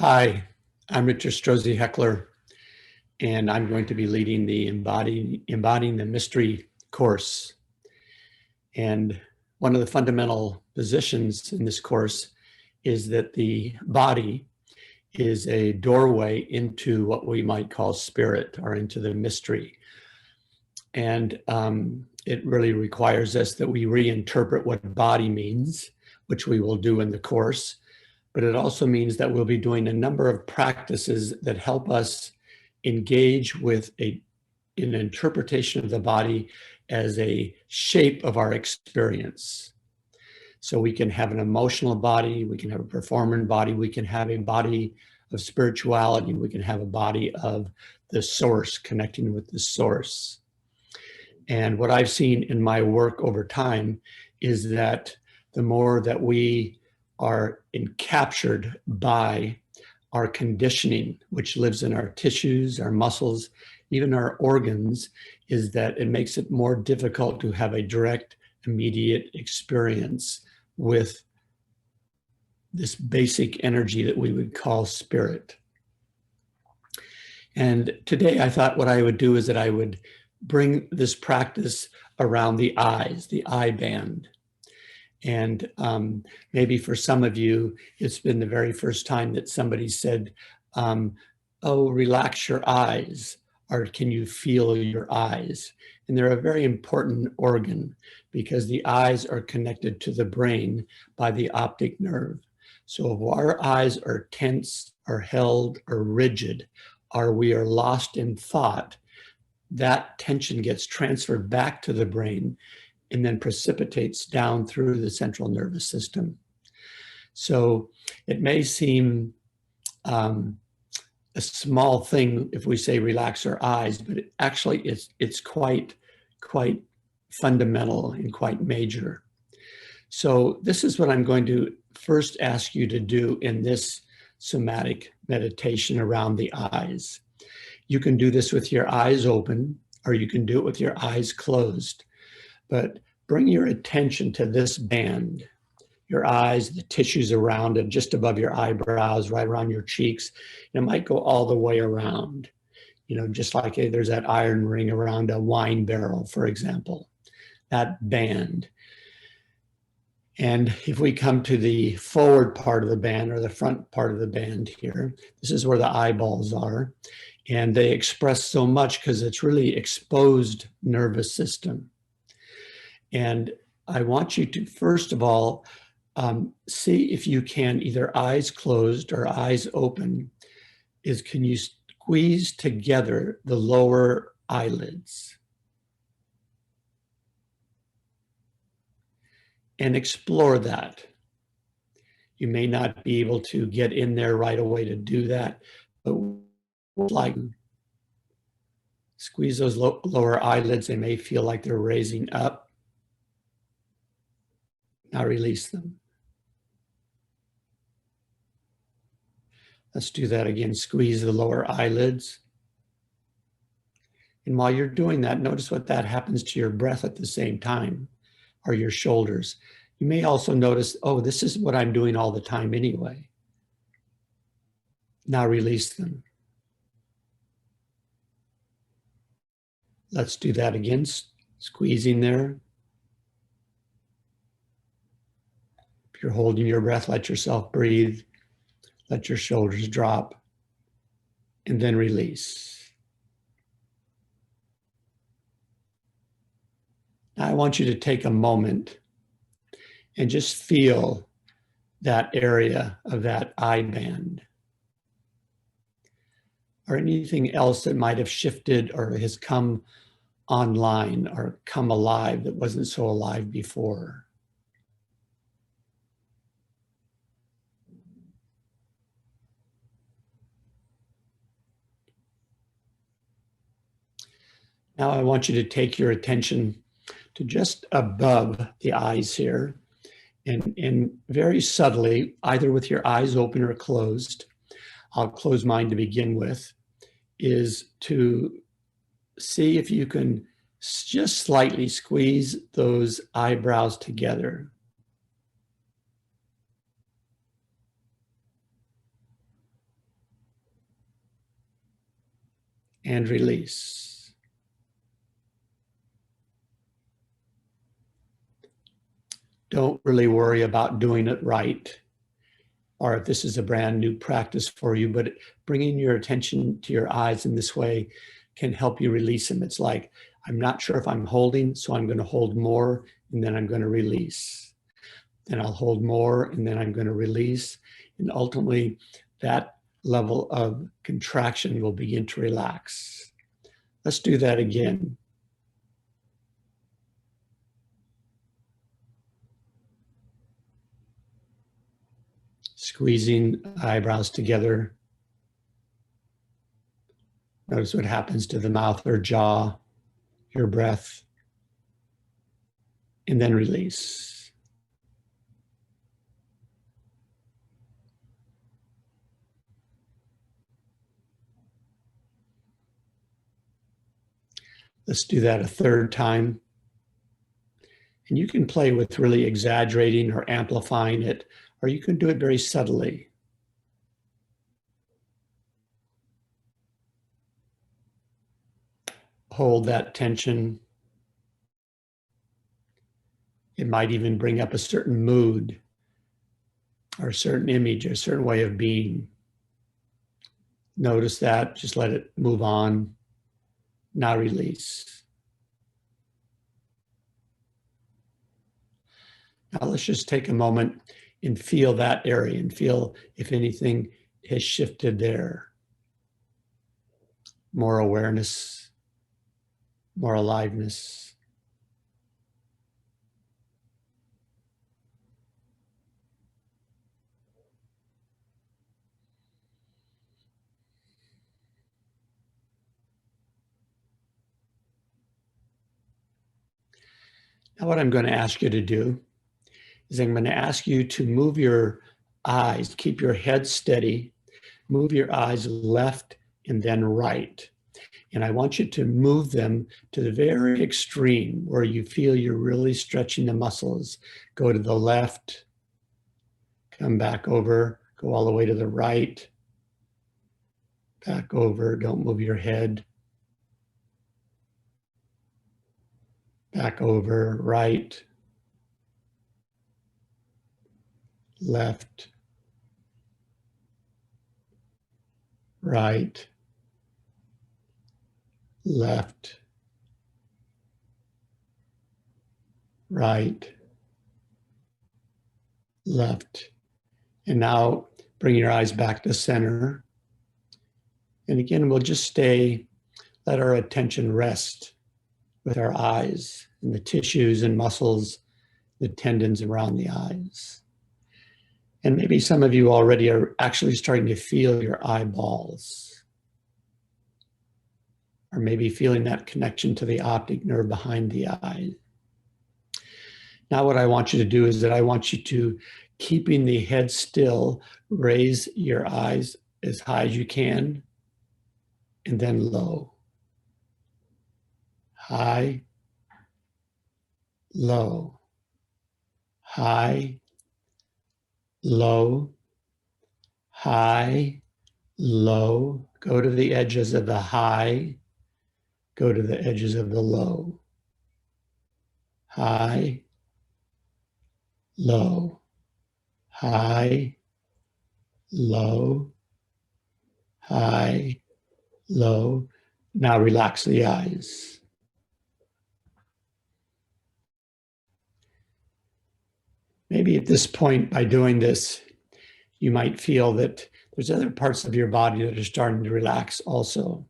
Hi, I'm Richard Strozzi Heckler, and I'm going to be leading the Embodying the Mystery course. And one of the fundamental positions in this course is that the body is a doorway into what we might call spirit, or into the mystery. And it really requires us that we reinterpret what body means, which we will do in the course. But it also means that we'll be doing a number of practices that help us engage with an interpretation of the body as a shape of our experience. So we can have an emotional body, we can have a performance body, we can have a body of spirituality, we can have a body of the source, connecting with the source. And what I've seen in my work over time is that the more that we are captured by our conditioning, which lives in our tissues, our muscles, even our organs, is that it makes it more difficult to have a direct, immediate experience with this basic energy that we would call spirit. And today I thought what I would do is that I would bring this practice around the eyes, the eye band. And maybe for some of you, it's been the very first time that somebody said, oh, relax your eyes, or can you feel your eyes? And they're a very important organ because the eyes are connected to the brain by the optic nerve. So if our eyes are tense or held or rigid, or we are lost in thought, that tension gets transferred back to the brain and then precipitates down through the central nervous system. So it may seem a small thing if we say relax our eyes, but it's quite fundamental and quite major. So this is what I'm going to first ask you to do in this somatic meditation around the eyes. You can do this with your eyes open, or you can do it with your eyes closed. But bring your attention to this band, your eyes, the tissues around it, just above your eyebrows, right around your cheeks. And it might go all the way around, just like there's that iron ring around a wine barrel, for example, that band. And if we come to the forward part of the band, or the front part of the band here, this is where the eyeballs are. And they express so much because it's really exposed nervous system. And I want you to, first of all, see if you can, either eyes closed or eyes open, can you squeeze together the lower eyelids? And explore that. You may not be able to get in there right away to do that, but like squeeze those lower eyelids. They may feel like they're raising up. Now release them. Let's do that again. Squeeze the lower eyelids. And while you're doing that, notice what that happens to your breath at the same time, or your shoulders. You may also notice, oh, this is what I'm doing all the time anyway. Now release them. Let's do that again. Squeezing there. If you're holding your breath, let yourself breathe. Let your shoulders drop. And then release. Now I want you to take a moment and just feel that area of that eye band, or anything else that might have shifted or has come online or come alive that wasn't so alive before. Now I want you to take your attention to just above the eyes here, and very subtly, either with your eyes open or closed, I'll close mine to begin with, is to see if you can just slightly squeeze those eyebrows together. and release. Don't really worry about doing it right, or if this is a brand new practice for you, but bringing your attention to your eyes in this way can help you release them. It's like, I'm not sure if I'm holding, so I'm going to hold more, and then I'm going to release. Then I'll hold more, and then I'm going to release. And ultimately, that level of contraction will begin to relax. Let's do that again. Squeezing eyebrows together. Notice what happens to the mouth or jaw, your breath, and then release. Let's do that a third time. And you can play with really exaggerating or amplifying it, or you can do it very subtly. Hold that tension. It might even bring up a certain mood or a certain image or a certain way of being. Notice that, just let it move on. Now release. Now let's just take a moment and feel that area and feel if anything has shifted there. More awareness, more aliveness. Now what I'm going to ask you to do is I'm going to ask you to move your eyes, keep your head steady, move your eyes left and then right. And I want you to move them to the very extreme where you feel you're really stretching the muscles. Go to the left, come back over, go all the way to the right, back over, don't move your head. Back over, right, left, right, left, right, left. And now bring your eyes back to center. And again, we'll just let our attention rest with our eyes and the tissues and muscles, the tendons around the eyes. And maybe some of you already are actually starting to feel your eyeballs, or maybe feeling that connection to the optic nerve behind the eye. Now what I want you to do is that I want you to, keeping the head still, raise your eyes as high as you can, and then low. High, low, high, low, high, low. Go to the edges of the high, go to the edges of the low. High, low, high, low, high, low. Now relax the eyes. Maybe at this point, by doing this, you might feel that there's other parts of your body that are starting to relax also.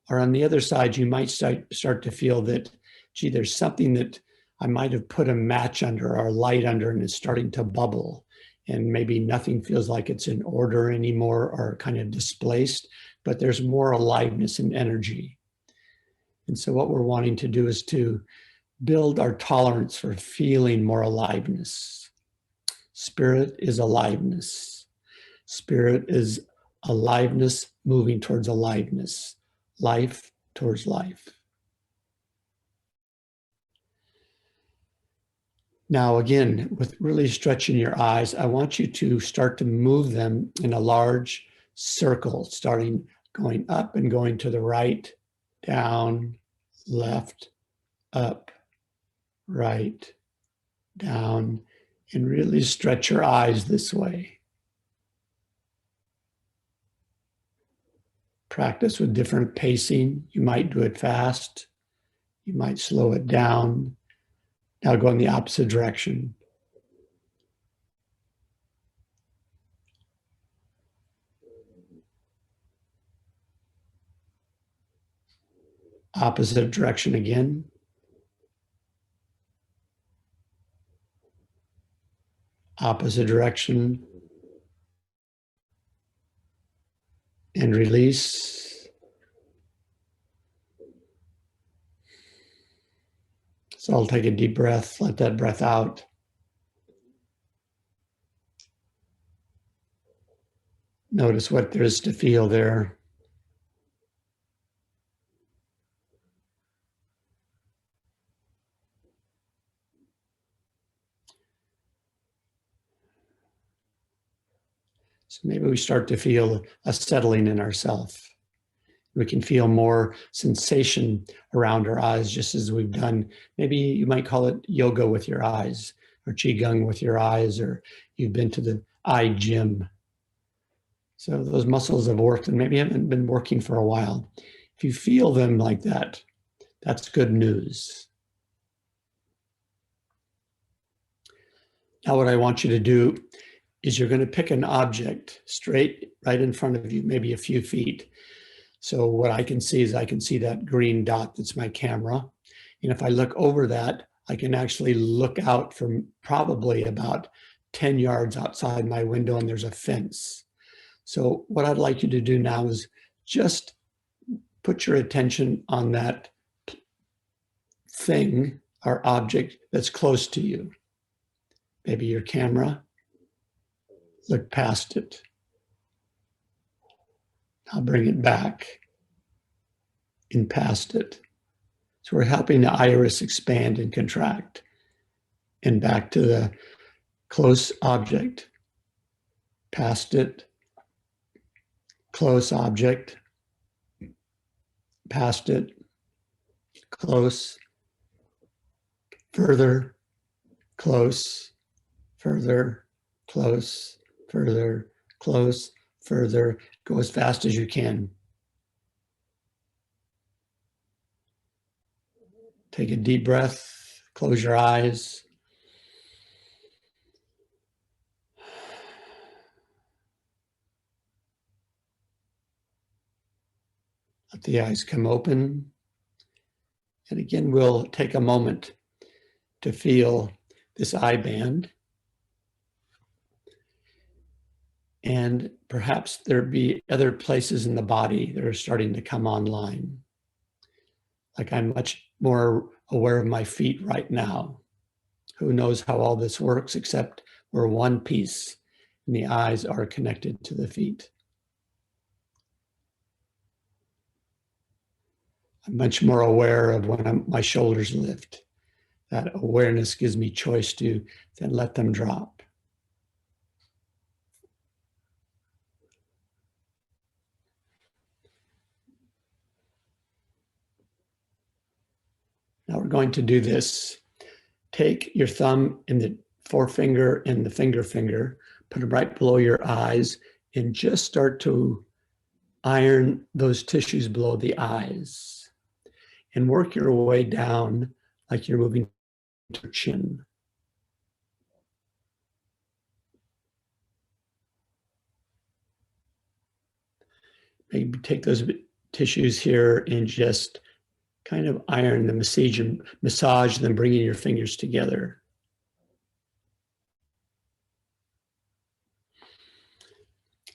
Or on the other side, you might start to feel that, gee, there's something that I might have put a match under or a light under and it's starting to bubble. And maybe nothing feels like it's in order anymore or kind of displaced, but there's more aliveness and energy. And so what we're wanting to do is to build our tolerance for feeling more aliveness. Spirit is aliveness. Spirit is aliveness moving towards aliveness. Life towards life. Now again, with really stretching your eyes, I want you to start to move them in a large circle, starting going up and going to the right, down, left, up, right, down, and really stretch your eyes this way. Practice with different pacing. You might do it fast. You might slow it down. Now go in the opposite direction. Opposite direction again. Opposite direction. And release. So I'll take a deep breath, let that breath out. Notice what there is to feel there. So maybe we start to feel a settling in ourselves. We can feel more sensation around our eyes, just as we've done. Maybe you might call it yoga with your eyes, or qigong with your eyes, or you've been to the eye gym. So those muscles have worked and maybe haven't been working for a while. If you feel them like that, that's good news. Now what I want you to do is you're going to pick an object straight right in front of you, maybe a few feet. So what I can see is I can see that green dot that's my camera. And if I look over that, I can actually look out from probably about 10 yards outside my window and there's a fence. So what I'd like you to do now is just put your attention on that thing or object that's close to you. Maybe your camera. Look past it. Now bring it back and past it. So we're helping the iris expand and contract. And back to the close object, past it, close object, past it, close, further, close, further, close, further, close, further. Go as fast as you can. Take a deep breath, close your eyes. Let the eyes come open. And again, we'll take a moment to feel this eye band. And perhaps there be other places in the body that are starting to come online. Like I'm much more aware of my feet right now. Who knows how all this works, except we're one piece and the eyes are connected to the feet. I'm much more aware of when my shoulders lift. That awareness gives me choice to then let them drop. Now we're going to do this. Take your thumb and the forefinger and the finger, put them right below your eyes and just start to iron those tissues below the eyes and work your way down like you're moving to your chin. Maybe take those tissues here and just kind of iron them, massage them, bringing your fingers together.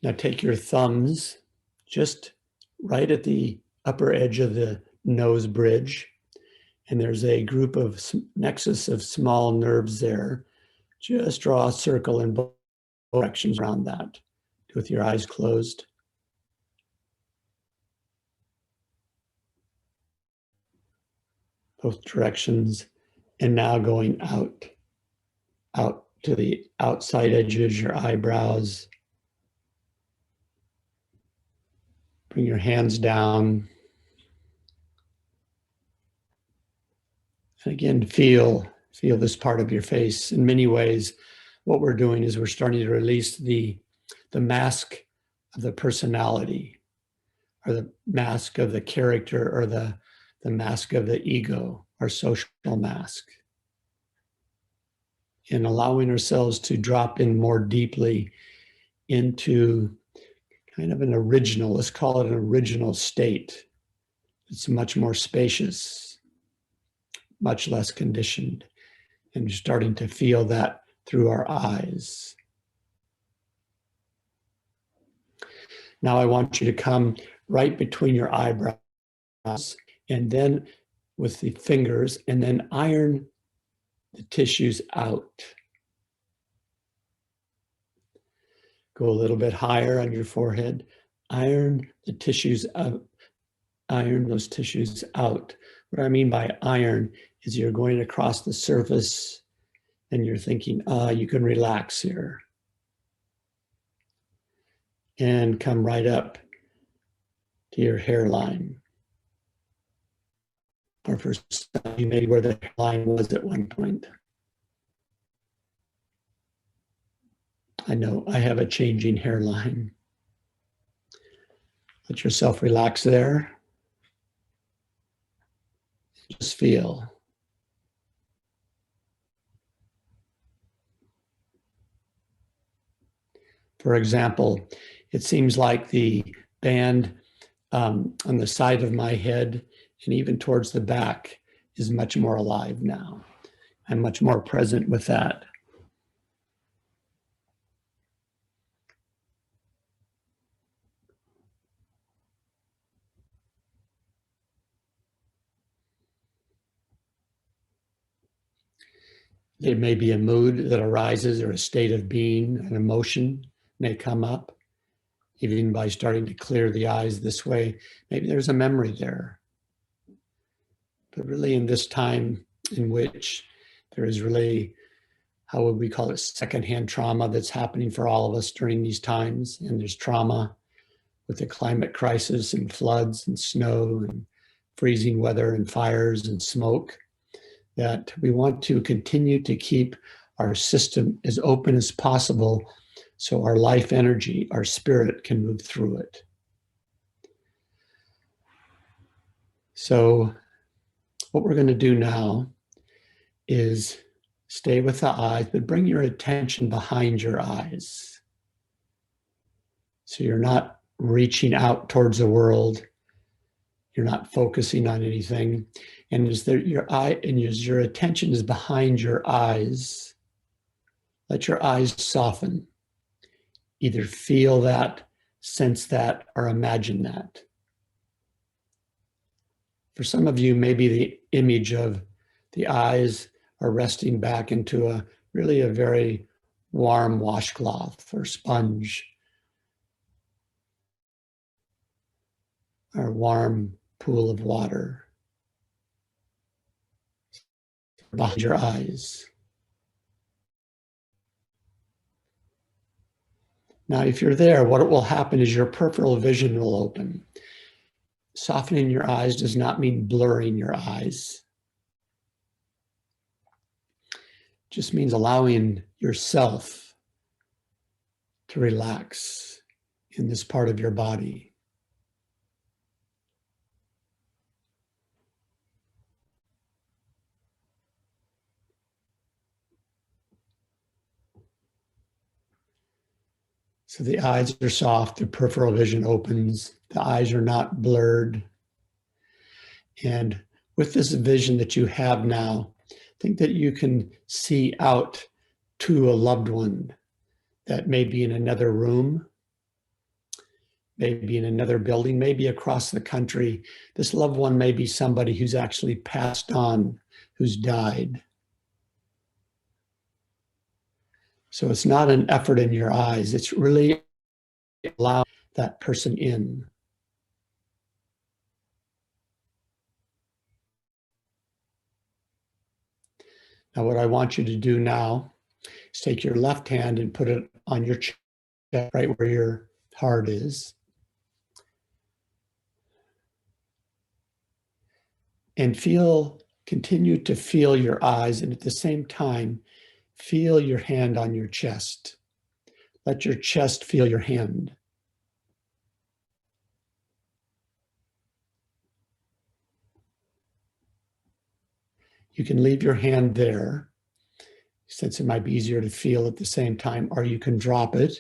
Now take your thumbs just right at the upper edge of the nose bridge, and there's a group of nexus of small nerves there. Just draw a circle in both directions around that with your eyes closed. Both directions, and now going out to the outside edges, your eyebrows. Bring your hands down. And again, feel this part of your face. In many ways, what we're doing is we're starting to release the mask of the personality, or the mask of the character, or the mask of the ego, our social mask. And allowing ourselves to drop in more deeply into kind of an original, let's call it an original state. It's much more spacious, much less conditioned, and you're starting to feel that through our eyes. Now I want you to come right between your eyebrows, and then with the fingers, and then iron the tissues out. Go a little bit higher on your forehead. Iron the tissues out. Iron those tissues out. What I mean by iron is you're going across the surface and you're thinking, you can relax here. And come right up to your hairline. Or for some, maybe where the hairline was at one point. I know I have a changing hairline. Let yourself relax there. Just feel. For example, it seems like the band on the side of my head and even towards the back is much more alive now. I'm much more present with that. There may be a mood that arises, or a state of being, an emotion may come up, even by starting to clear the eyes this way. Maybe there's a memory there. But really in this time in which there is really, how would we call it, secondhand trauma that's happening for all of us during these times. And there's trauma with the climate crisis and floods and snow and freezing weather and fires and smoke, that we want to continue to keep our system as open as possible so our life energy, our spirit, can move through it. So what we're going to do now is stay with the eyes, but bring your attention behind your eyes. So you're not reaching out towards the world. You're not focusing on anything. And as your attention is behind your eyes, let your eyes soften. Either feel that, sense that, or imagine that. For some of you, maybe the image of the eyes are resting back into a very warm washcloth or sponge, or warm pool of water behind your eyes. Now, if you're there, what will happen is your peripheral vision will open. Softening your eyes does not mean blurring your eyes. It just means allowing yourself to relax in this part of your body. So the eyes are soft, the peripheral vision opens, the eyes are not blurred. And with this vision that you have now, think that you can see out to a loved one that may be in another room, maybe in another building, maybe across the country. This loved one may be somebody who's actually passed on, who's died. So it's not an effort in your eyes. It's really allow that person in. Now, what I want you to do now is take your left hand and put it on your chest, right where your heart is. And continue to feel your eyes, and at the same time, feel your hand on your chest. Let your chest feel your hand. You can leave your hand there, since it might be easier to feel at the same time, or you can drop it.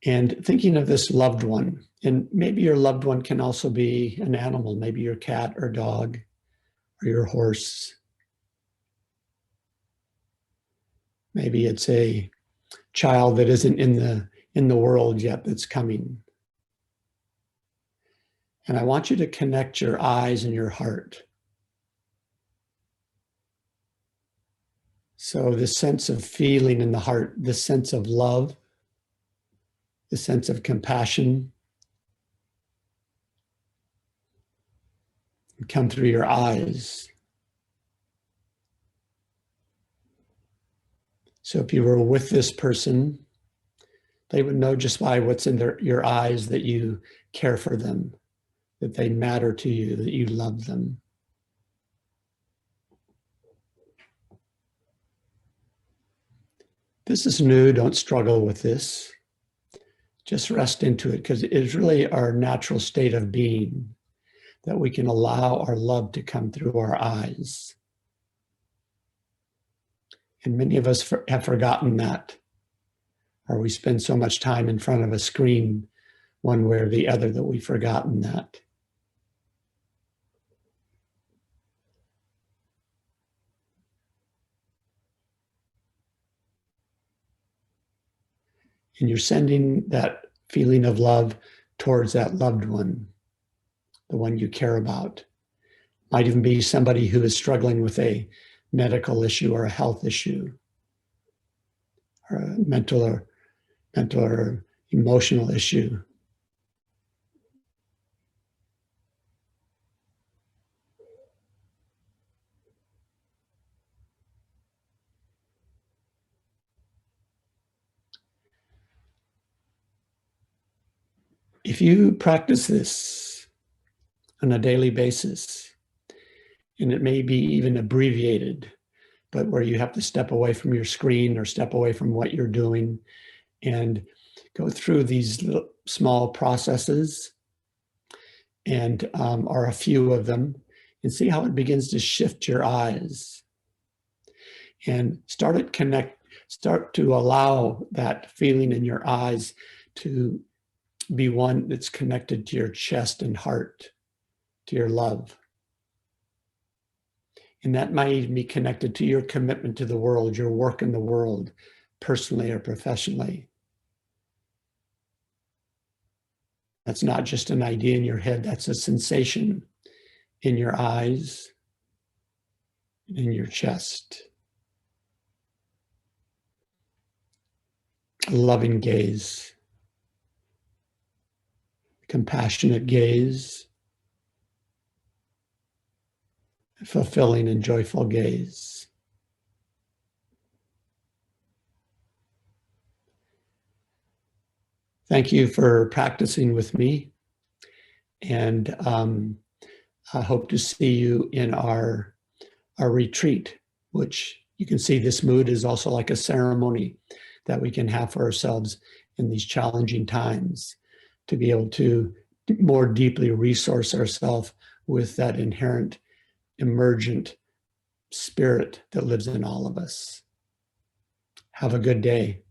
And thinking of this loved one, and maybe your loved one can also be an animal, maybe your cat or dog or your horse. Maybe it's a child that isn't in the world yet that's coming. And I want you to connect your eyes and your heart. So this sense of feeling in the heart, this sense of love, the sense of compassion, come through your eyes. So if you were with this person, they would know just by what's in your eyes that you care for them, that they matter to you, that you love them. This is new, don't struggle with this. Just rest into it, because it is really our natural state of being, that we can allow our love to come through our eyes. And many of us have forgotten that, or we spend so much time in front of a screen one way or the other that we've forgotten that. And you're sending that feeling of love towards that loved one, the one you care about. Might even be somebody who is struggling with a medical issue or a health issue, or a mental or emotional issue. If you practice this on a daily basis, and it may be even abbreviated, but where you have to step away from your screen or step away from what you're doing and go through these little small processes, and or a few of them, and see how it begins to shift your eyes. And start to allow that feeling in your eyes to be one that's connected to your chest and heart, to your love. And that might be connected to your commitment to the world, your work in the world, personally or professionally. That's not just an idea in your head, that's a sensation in your eyes and in your chest. A loving gaze, compassionate gaze, a fulfilling and joyful gaze. Thank you for practicing with me, and I hope to see you in our retreat, which you can see this mood is also like a ceremony that we can have for ourselves in these challenging times, to be able to more deeply resource ourselves with that inherent emergent spirit that lives in all of us. Have a good day.